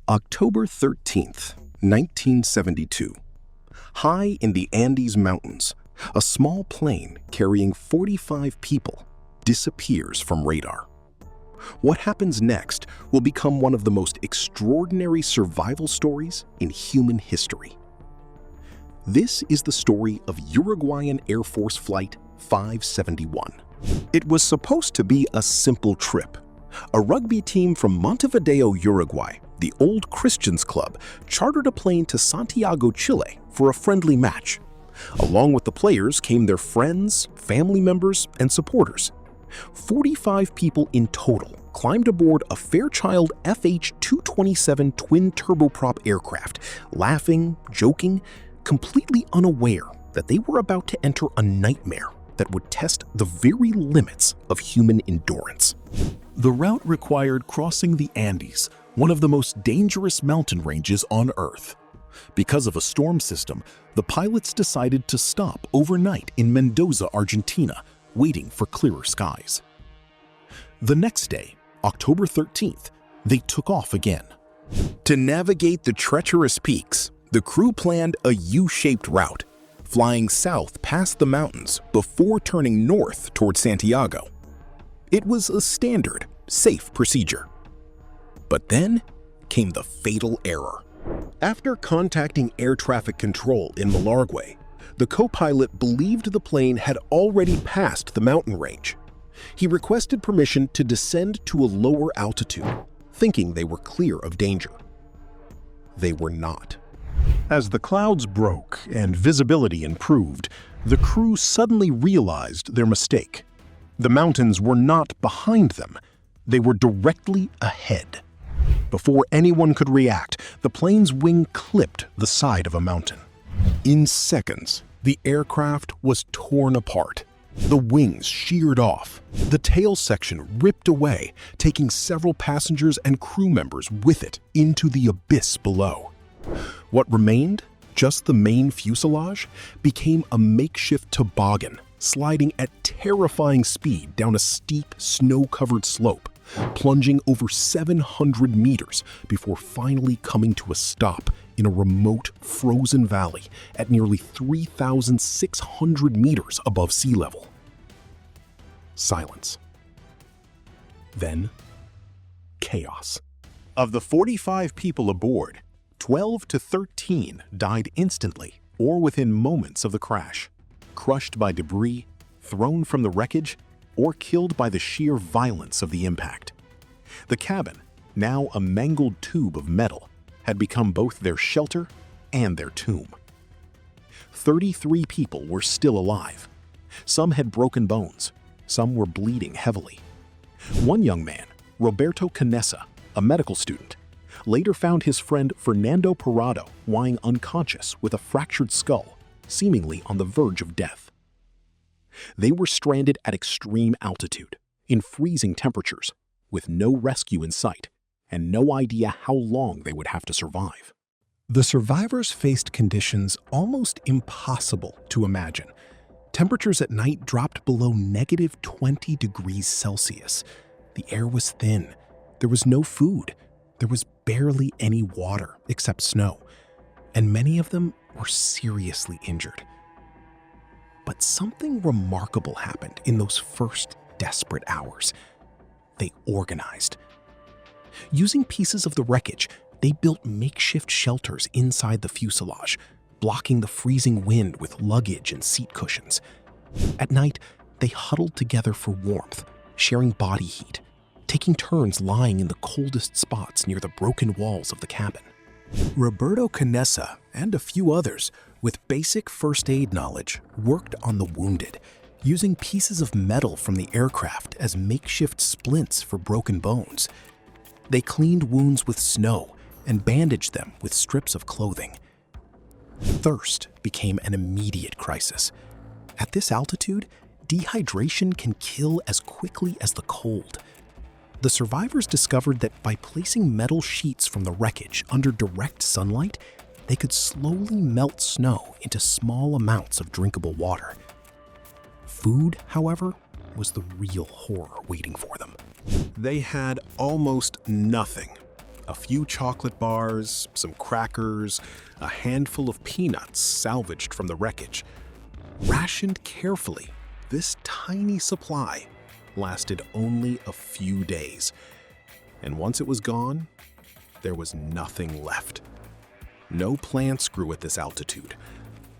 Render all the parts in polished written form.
October 13th, 1972. High in the Andes Mountains, a small plane carrying 45 people disappears from radar. What happens next will become one of the most extraordinary survival stories in human history. This is the story of Uruguayan Air Force Flight 571. It was supposed to be a simple trip. A rugby team from Montevideo, Uruguay, the old Christians club, chartered a plane to Santiago, Chile for a friendly match. Along with the players came their friends, family members, and supporters. 45 people in total climbed aboard a Fairchild FH-227 twin turboprop aircraft, laughing, joking, completely unaware that they were about to enter a nightmare that would test the very limits of human endurance. The route required crossing the Andes, one of the most dangerous mountain ranges on Earth. Because of a storm system, the pilots decided to stop overnight in Mendoza, Argentina, waiting for clearer skies. The next day, October 13th, they took off again. To navigate the treacherous peaks, the crew planned a U-shaped route, flying south past the mountains before turning north toward Santiago. It was a standard, safe procedure. But then came the fatal error. After contacting air traffic control in Malargüe, the co-pilot believed the plane had already passed the mountain range. He requested permission to descend to a lower altitude, thinking they were clear of danger. They were not. As the clouds broke and visibility improved, the crew suddenly realized their mistake. The mountains were not behind them, they were directly ahead. Before anyone could react, the plane's wing clipped the side of a mountain. In seconds, the aircraft was torn apart. The wings sheared off. The tail section ripped away, taking several passengers and crew members with it into the abyss below. What remained, just the main fuselage, became a makeshift toboggan, sliding at terrifying speed down a steep, snow-covered slope, plunging over 700 meters before finally coming to a stop in a remote, frozen valley at nearly 3,600 meters above sea level. Silence. Then, chaos. Of the 45 people aboard, 12 to 13 died instantly or within moments of the crash, crushed by debris, thrown from the wreckage, or killed by the sheer violence of the impact. The cabin, now a mangled tube of metal, had become both their shelter and their tomb. 33 people were still alive. Some had broken bones, some were bleeding heavily. One young man, Roberto Canessa, a medical student, later found his friend Fernando Parrado lying unconscious with a fractured skull, seemingly on the verge of death. They were stranded at extreme altitude, in freezing temperatures, with no rescue in sight, and no idea how long they would have to survive. The survivors faced conditions almost impossible to imagine. Temperatures at night dropped below -20 degrees Celsius. The air was thin. There was no food. There was barely any water except snow, and many of them were seriously injured. But something remarkable happened in those first desperate hours. They organized. Using pieces of the wreckage, they built makeshift shelters inside the fuselage, blocking the freezing wind with luggage and seat cushions. At night, they huddled together for warmth, sharing body heat, taking turns lying in the coldest spots near the broken walls of the cabin. Roberto Canessa and a few others with basic first aid knowledge worked on the wounded, using pieces of metal from the aircraft as makeshift splints for broken bones. They cleaned wounds with snow and bandaged them with strips of clothing. Thirst became an immediate crisis. At this altitude, dehydration can kill as quickly as the cold. The survivors discovered that by placing metal sheets from the wreckage under direct sunlight, they could slowly melt snow into small amounts of drinkable water. Food, however, was the real horror waiting for them. They had almost nothing. A few chocolate bars, some crackers, a handful of peanuts salvaged from the wreckage. Rationed carefully, this tiny supply lasted only a few days. And once it was gone, there was nothing left. No plants grew at this altitude.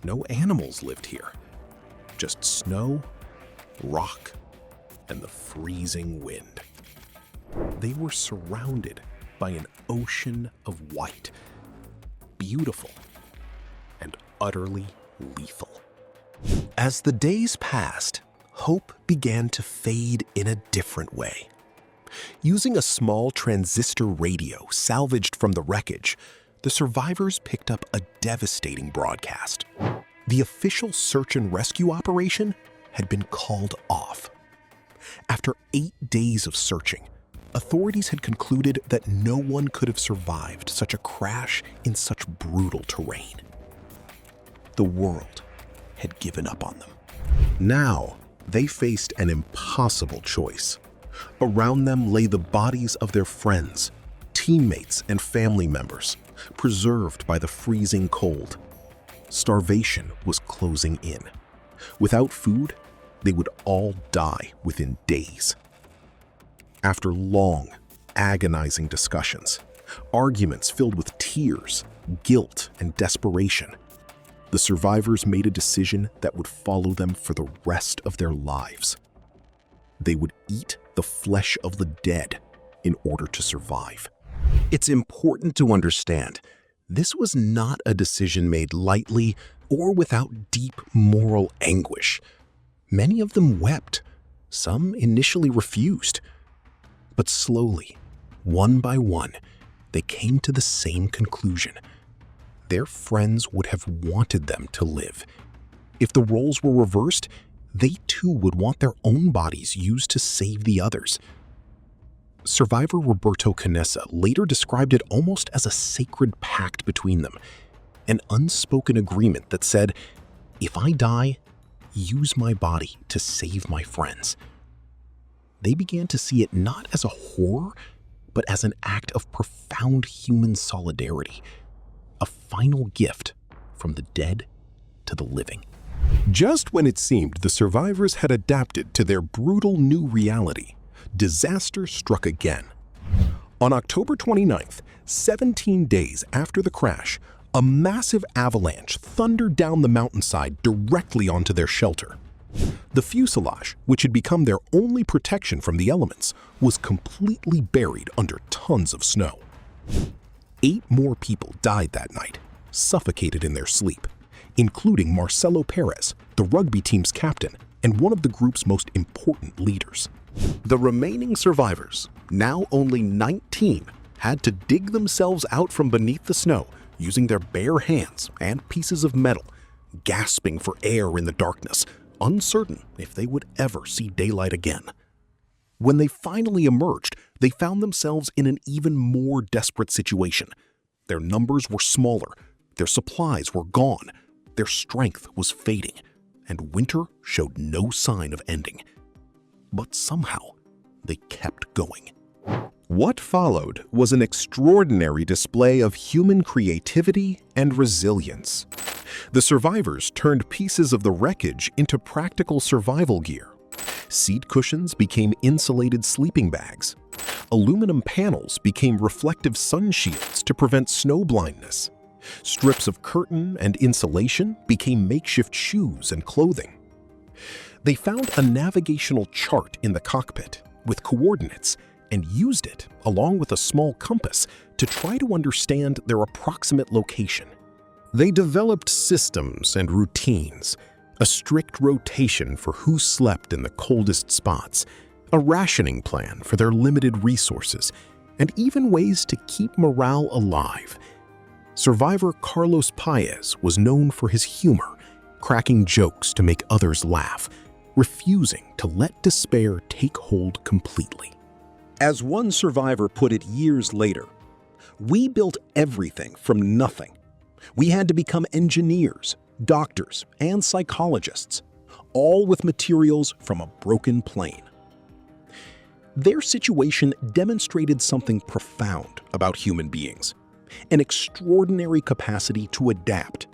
No animals lived here. Just snow, rock, and the freezing wind. They were surrounded by an ocean of white, beautiful and utterly lethal. As the days passed, hope began to fade in a different way. Using a small transistor radio salvaged from the wreckage, the survivors picked up a devastating broadcast. The official search and rescue operation had been called off. After 8 days of searching, authorities had concluded that no one could have survived such a crash in such brutal terrain. The world had given up on them. Now, they faced an impossible choice. Around them lay the bodies of their friends, teammates, and family members, preserved by the freezing cold. Starvation was closing in. Without food, they would all die within days. After long, agonizing discussions, arguments filled with tears, guilt, and desperation, the survivors made a decision that would follow them for the rest of their lives. They would eat the flesh of the dead in order to survive. It's important to understand, this was not a decision made lightly or without deep moral anguish. Many of them wept. Some initially refused. But slowly, one by one, they came to the same conclusion. Their friends would have wanted them to live. If the roles were reversed, they too would want their own bodies used to save the others. Survivor Roberto Canessa later described it almost as a sacred pact between them, an unspoken agreement that said, "If I die, use my body to save my friends." They began to see it not as a horror, but as an act of profound human solidarity, a final gift from the dead to the living. Just when it seemed the survivors had adapted to their brutal new reality, disaster struck again. On October 29th, 17 days after the crash, a massive avalanche thundered down the mountainside directly onto their shelter. The fuselage, which had become their only protection from the elements, was completely buried under tons of snow. 8 more people died that night, suffocated in their sleep, including Marcelo Perez, the rugby team's captain and one of the group's most important leaders. The remaining survivors, now only 19, had to dig themselves out from beneath the snow using their bare hands and pieces of metal, gasping for air in the darkness, uncertain if they would ever see daylight again. When they finally emerged, they found themselves in an even more desperate situation. Their numbers were smaller, their supplies were gone, their strength was fading, and winter showed no sign of ending. But somehow, they kept going. What followed was an extraordinary display of human creativity and resilience. The survivors turned pieces of the wreckage into practical survival gear. Seat cushions became insulated sleeping bags. Aluminum panels became reflective sun shields to prevent snow blindness. Strips of curtain and insulation became makeshift shoes and clothing. They found a navigational chart in the cockpit with coordinates and used it, along with a small compass, to try to understand their approximate location. They developed systems and routines, a strict rotation for who slept in the coldest spots, a rationing plan for their limited resources, and even ways to keep morale alive. Survivor Carlos Paez was known for his humor, cracking jokes to make others laugh, refusing to let despair take hold completely. As one survivor put it years later, "We built everything from nothing. We had to become engineers, doctors, and psychologists, all with materials from a broken plane." Their situation demonstrated something profound about human beings, an extraordinary capacity to adapt,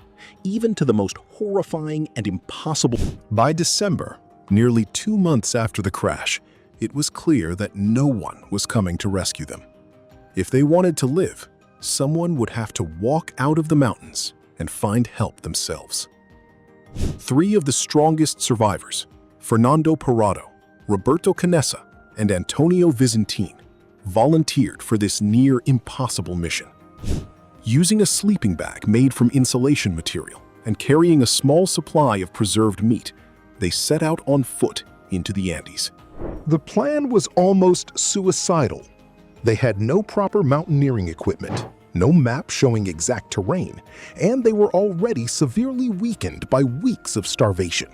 even to the most horrifying and impossible. By December, nearly 2 months after the crash, it was clear that no one was coming to rescue them. If they wanted to live, someone would have to walk out of the mountains and find help themselves. 3 of the strongest survivors, Fernando Parrado, Roberto Canessa, and Antonio Vizintin, volunteered for this near-impossible mission. Using a sleeping bag made from insulation material and carrying a small supply of preserved meat, they set out on foot into the Andes. The plan was almost suicidal. They had no proper mountaineering equipment, no map showing exact terrain, and they were already severely weakened by weeks of starvation.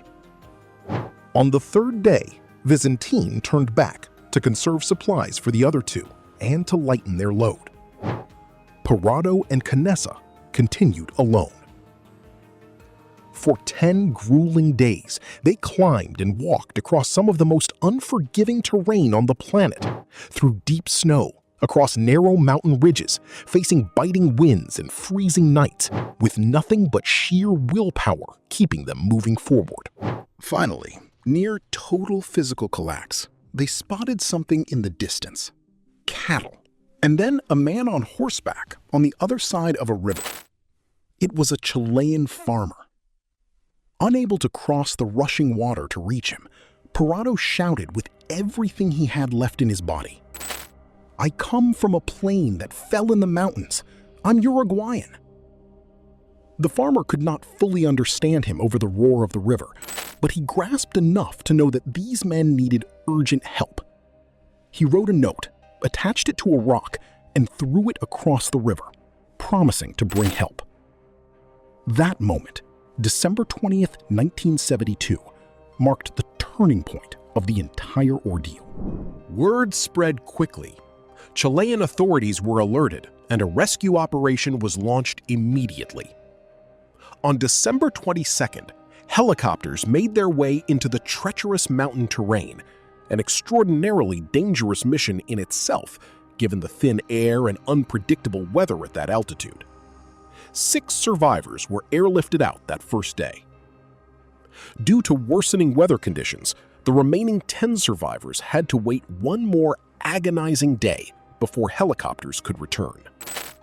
On the 3rd day, Vizintin turned back to conserve supplies for the other 2 and to lighten their load. Parrado and Canessa continued alone. For 10 grueling days, they climbed and walked across some of the most unforgiving terrain on the planet, through deep snow, across narrow mountain ridges, facing biting winds and freezing nights, with nothing but sheer willpower keeping them moving forward. Finally, near total physical collapse, they spotted something in the distance: cattle, and then a man on horseback on the other side of a river. It was a Chilean farmer. Unable to cross the rushing water to reach him, Parrado shouted with everything he had left in his body, "I come from a plane that fell in the mountains. I'm Uruguayan." The farmer could not fully understand him over the roar of the river, but he grasped enough to know that these men needed urgent help. He wrote a note, attached it to a rock, and threw it across the river, promising to bring help. That moment, December 20th, 1972, marked the turning point of the entire ordeal. Word spread quickly. Chilean authorities were alerted, and a rescue operation was launched immediately. On December 22nd, helicopters made their way into the treacherous mountain terrain, an extraordinarily dangerous mission in itself, given the thin air and unpredictable weather at that altitude. 6 survivors were airlifted out that first day. Due to worsening weather conditions, the remaining 10 survivors had to wait 1 more agonizing day before helicopters could return.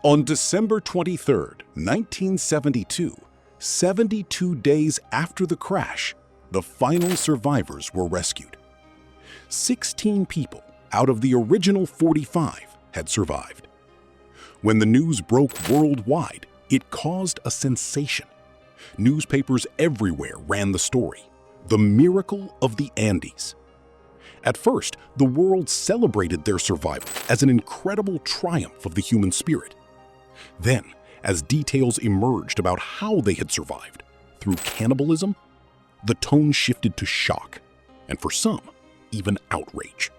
On December 23, 1972, 72 days after the crash, the final survivors were rescued. 16 people out of the original 45 had survived. When the news broke worldwide, it caused a sensation. Newspapers everywhere ran the story: the miracle of the Andes. At first, the world celebrated their survival as an incredible triumph of the human spirit. Then, as details emerged about how they had survived, through cannibalism, the tone shifted to shock, and for some, even outrage.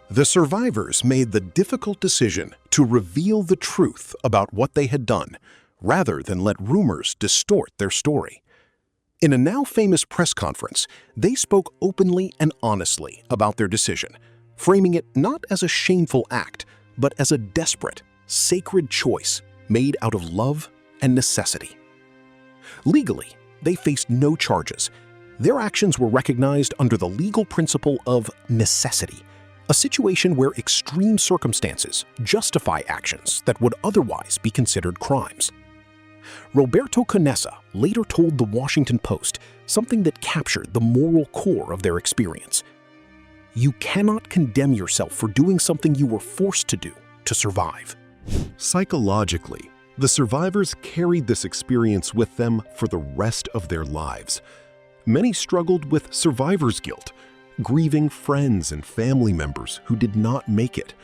The survivors made the difficult decision to reveal the truth about what they had done, rather than let rumors distort their story. In a now famous press conference, they spoke openly and honestly about their decision, framing it not as a shameful act, but as a desperate, sacred choice made out of love and necessity. Legally, they faced no charges. Their actions were recognized under the legal principle of necessity, a situation where extreme circumstances justify actions that would otherwise be considered crimes. Roberto Canessa later told The Washington Post something that captured the moral core of their experience. "You cannot condemn yourself for doing something you were forced to do to survive." Psychologically, the survivors carried this experience with them for the rest of their lives. Many struggled with survivor's guilt, grieving friends and family members who did not make it,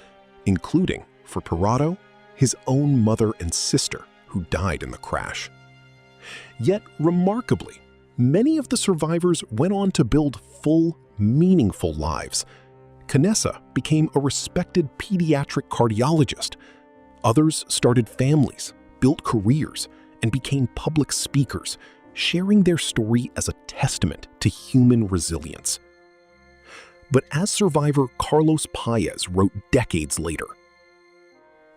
including, for Parrado, his own mother and sister who died in the crash. Yet, remarkably, many of the survivors went on to build full, meaningful lives. Canessa became a respected pediatric cardiologist. Others started families, built careers, and became public speakers, sharing their story as a testament to human resilience. But as survivor Carlos Paez wrote decades later,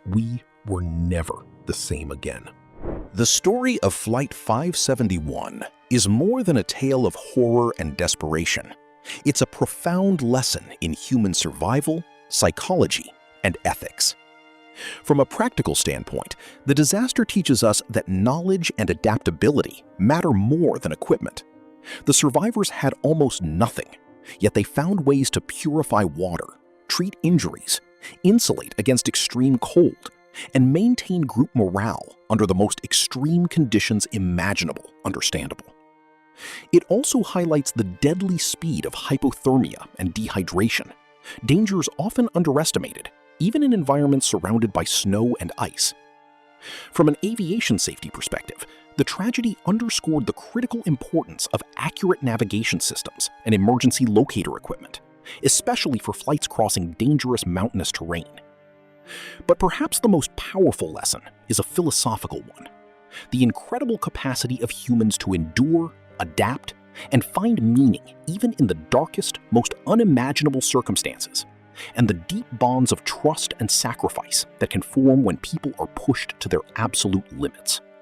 we were never the same again. The story of Flight 571 is more than a tale of horror and desperation. It's a profound lesson in human survival, psychology, and ethics. From a practical standpoint, the disaster teaches us that knowledge and adaptability matter more than equipment. The survivors had almost nothing, yet they found ways to purify water, treat injuries, insulate against extreme cold, and maintain group morale under the most extreme conditions imaginable. Understandable. It also highlights the deadly speed of hypothermia and dehydration, dangers often underestimated, even in environments surrounded by snow and ice. From an aviation safety perspective, the tragedy underscored the critical importance of accurate navigation systems and emergency locator equipment, especially for flights crossing dangerous mountainous terrain. But perhaps the most powerful lesson is a philosophical one: the incredible capacity of humans to endure, adapt, and find meaning even in the darkest, most unimaginable circumstances, and the deep bonds of trust and sacrifice that can form when people are pushed to their absolute limits.